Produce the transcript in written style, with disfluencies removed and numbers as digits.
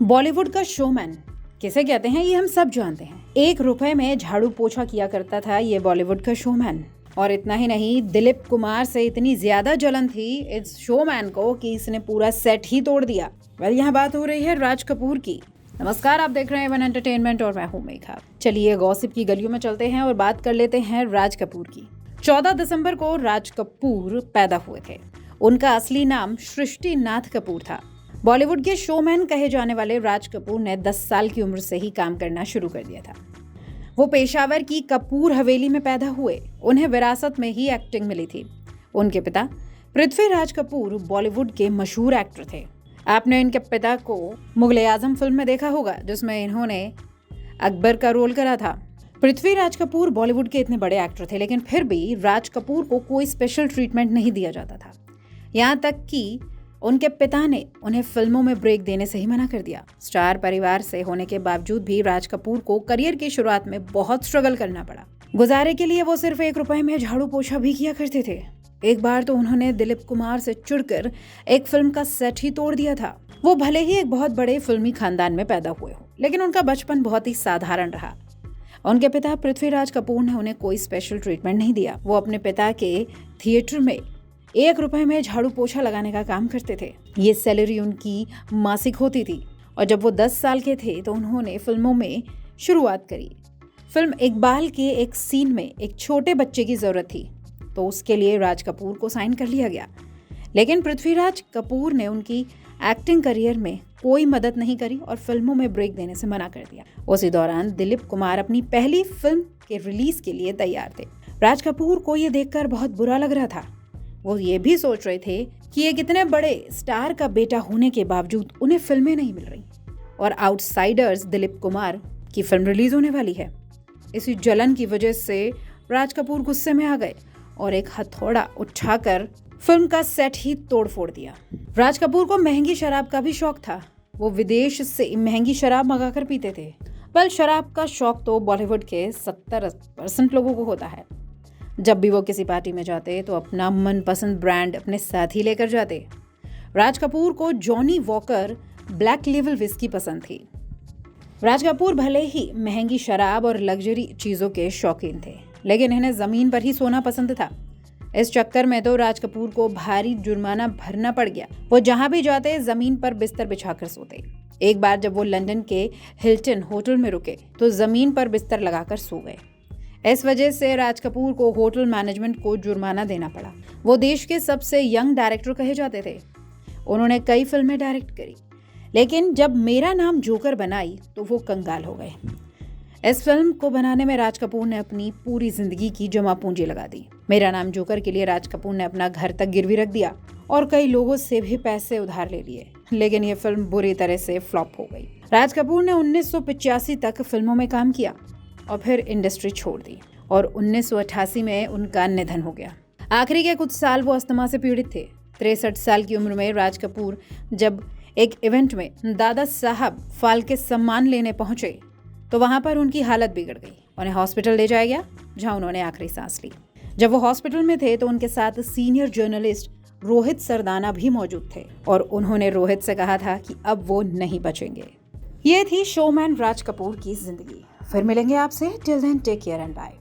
बॉलीवुड का शोमैन किसे कहते हैं ये हम सब जानते हैं। 1 रुपए में झाड़ू पोछा किया करता था ये बॉलीवुड का शोमैन। और इतना ही नहीं, दिलीप कुमार से इतनी ज्यादा जलन थी इस शोमैन को कि इसने पूरा सेट ही तोड़ दिया। वेल, यहाँ बात हो रही है राज कपूर की। नमस्कार, आप देख रहे हैं वन एंटरटेनमेंट और मैं हूं मेघा। चलिए गॉसिप की गलियों में चलते हैं और बात कर लेते हैं राज कपूर की। 14 दिसंबर को राज कपूर पैदा हुए थे। उनका असली नाम सृष्टि नाथ कपूर था। बॉलीवुड के शोमैन कहे जाने वाले राज कपूर ने 10 साल की उम्र से ही काम करना शुरू कर दिया था। वो पेशावर की कपूर हवेली में पैदा हुए। उन्हें विरासत में ही एक्टिंग मिली थी। उनके पिता पृथ्वीराज कपूर बॉलीवुड के मशहूर एक्टर थे। आपने इनके पिता को मुगल-ए-आजम फिल्म में देखा होगा, जिसमें इन्होंने अकबर का रोल करा था। पृथ्वीराज कपूर बॉलीवुड के इतने बड़े एक्टर थे, लेकिन फिर भी राज कपूर को कोई स्पेशल ट्रीटमेंट नहीं दिया जाता था। यहाँ तक कि उनके पिता ने उन्हें फिल्मों में ब्रेक देने से ही मना कर दिया। स्टार परिवार से होने के बावजूद भी राज कपूर को करियर की शुरुआत में बहुत स्ट्रगल करना पड़ा। गुजारे के लिए वो सिर्फ 1 रुपए में झाड़ू पोछा भी किया करते थे। एक बार तो उन्होंने दिलीप कुमार से चिढ़कर एक फिल्म का सेट ही तोड़ दिया था। वो भले ही एक बहुत बड़े फिल्मी खानदान में पैदा हुए हो, लेकिन उनका बचपन बहुत ही साधारण रहा। उनके पिता पृथ्वीराज कपूर ने उन्हें कोई स्पेशल ट्रीटमेंट नहीं दिया। वो अपने पिता के थिएटर में 1 रुपए में झाड़ू पोछा लगाने का काम करते थे। ये सैलरी उनकी मासिक होती थी। और जब वो 10 साल के थे तो उन्होंने फिल्मों में शुरुआत करी। फिल्म इकबाल के एक सीन में एक छोटे बच्चे की जरूरत थी, तो उसके लिए राज कपूर को साइन कर लिया गया। लेकिन पृथ्वीराज कपूर ने उनकी एक्टिंग करियर में कोई मदद नहीं करी और फिल्मों में ब्रेक देने से मना कर दिया। उसी दौरान दिलीप कुमार अपनी पहली फिल्म के रिलीज के लिए तैयार थे। राज कपूर को ये देखकर बहुत बुरा लग रहा था। वो ये भी सोच रहे थे कि एक इतने बड़े स्टार का बेटा होने के बावजूद उन्हें फिल्में नहीं मिल रही और आउटसाइडर्स दिलीप कुमार की फिल्म रिलीज होने वाली है। इसी जलन की वजह से राज कपूर गुस्से में आ गए और एक हथौड़ा उठाकर फिल्म का सेट ही तोड़ फोड़ दिया। राज कपूर को महंगी शराब का भी शौक था। वो विदेश से महंगी शराब मंगाकर पीते थे। वेल, शराब का शौक तो बॉलीवुड के 70% लोगों को होता है। जब भी वो किसी पार्टी में जाते तो अपना मनपसंद ब्रांड अपने साथ ही लेकर जाते। राज कपूर को Johnny walker black level whisky पसंद थी। राज कपूर भले ही महंगी शराब और लग्जरी चीजों के शौकीन थे, लेकिन इन्हें जमीन पर ही सोना पसंद था। इस चक्कर में तो राज कपूर को भारी जुर्माना भरना पड़ गया। वो जहां भी जाते जमीन पर बिस्तर बिछाकर सोते। एक बार जब वो लंदन के हिल्टन होटल में रुके तो जमीन पर बिस्तर लगाकर सो गए। इस वजह से राज कपूर को होटल मैनेजमेंट को जुर्माना देना पड़ा। वो देश के सबसे यंग डायरेक्टर कहे जाते थे। उन्होंने कई फिल्में डायरेक्ट करी, लेकिन जब मेरा नाम जोकर बनाई तो वो कंगाल हो गए। इस फिल्म को बनाने में राज कपूर ने अपनी पूरी जिंदगी की जमा पूंजी लगा दी। मेरा नाम जोकर के लिए राज कपूर ने अपना घर तक गिरवी रख दिया और कई लोगों से भी पैसे उधार ले लिए, लेकिन ये फिल्म बुरी तरह से फ्लॉप हो गई। राज कपूर ने 1985 तक फिल्मों में काम किया और फिर इंडस्ट्री छोड़ दी और 1988 में उनका निधन हो गया। आखिरी के कुछ साल वो अस्थमा से पीड़ित थे। 63 साल की उम्र में राज कपूर जब एक इवेंट में दादा साहब फाल्के सम्मान लेने पहुंचे तो वहां पर उनकी हालत बिगड़ गई। उन्हें हॉस्पिटल ले जाया गया, जहां उन्होंने आखिरी सांस ली। जब वो हॉस्पिटल में थे तो उनके साथ सीनियर जर्नलिस्ट रोहित सरदाना भी मौजूद थे और उन्होंने रोहित से कहा था कि अब वो नहीं बचेंगे। ये थी शोमैन राज कपूर की जिंदगी। फिर मिलेंगे आपसे। Till then take care and bye.